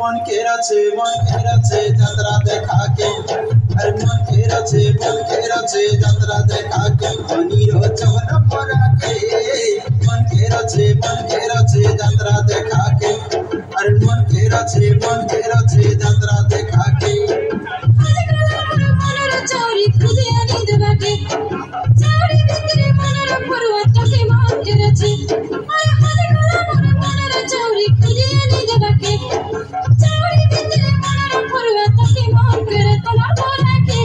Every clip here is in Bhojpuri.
मन के रचे जतरा देखा के अरे मन के रचे जतरा देखा के मनीरो चवन परा के मन के रचे जतरा देखा के अरे मन के रचे जतरा देखा के चौरी खुदे नहीं दबा के चौरी बिकरे मनर परवत के मान के रचे अरे मनर चौरी खुदे नहीं दबा के चौरी बिकरे मनर परवत के मान के रतला बोला के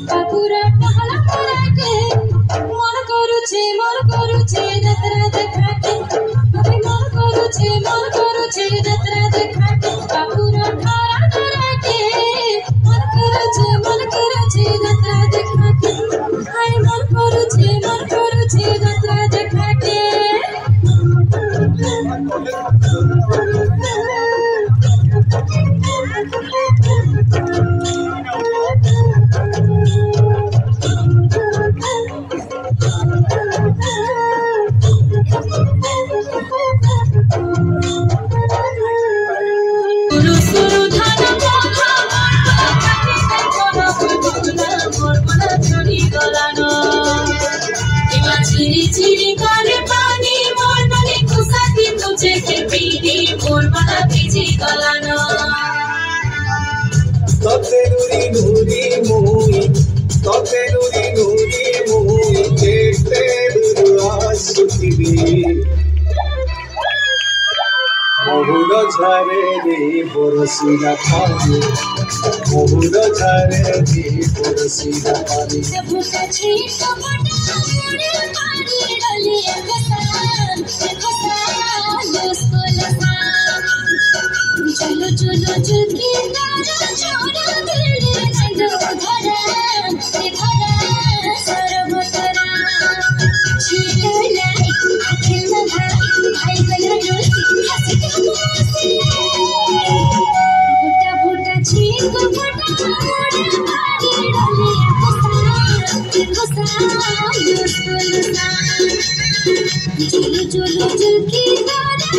बापुरा टहला बोला के मन करू छे जतरा देखा के अरे मन करू छे जतरा देखा के बापुरा ठारा ठारा के मन करू छे जतरा देखा के हाय मन करू छे जतरा देखा के चिरी करे पानी मोर मने खुसाती तुझे के पीदी मोर मना पीछे गलाना तोते नूरी मुई देखते दुआ सुखी बहुर झारे रे बरसीना पानी बहुर झारे रे बरसीना पानी भूता छी टमाटा मोरे पानी डलिया खसान उसको लसान चलो चुकी नारा छोड़ा दिल नंदो धरा सरब तरा छीटला आखिर में भाई बना रोसी हंसी फुटा छीक फुटा मोरे पानी डलिया खसान उसको लसान चलो चुकी नारा